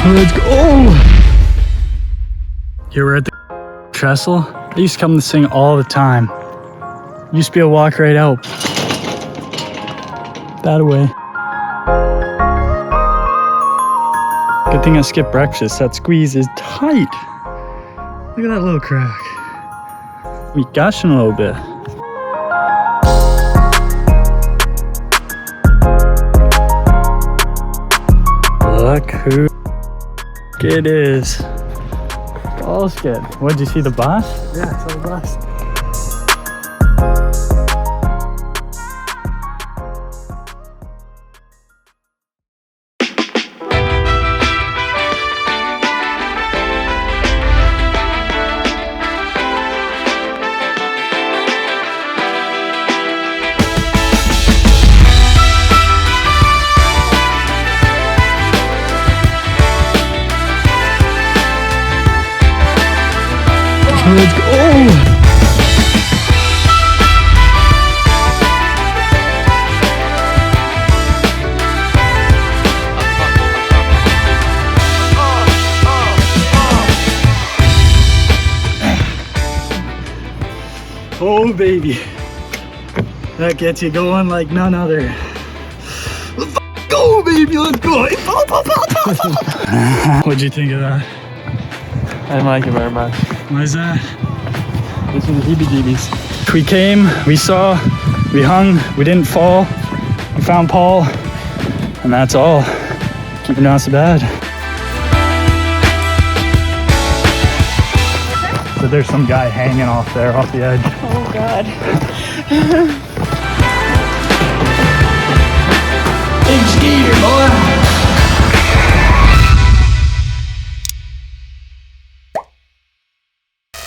Let's go. Here we're at the Trestle. I used to come to sing all the time. Used to be able to walk right out. That way. Good thing I skipped breakfast. That squeeze is tight. Look at that little crack. Me gushing a little bit. Look who it is. Bullshit. What'd you see, the bus? Yeah, I saw the bus. Let's go. Oh baby, that gets you going like none other. Let's go baby, let's go. What'd you think of that? I didn't like it very much. Why is that? This is the heebie-jeebies. We came, we saw, we hung, we didn't fall, we found Paul, and that's all. Keeping us so bad. So there's some guy hanging off there, off the edge. Oh God.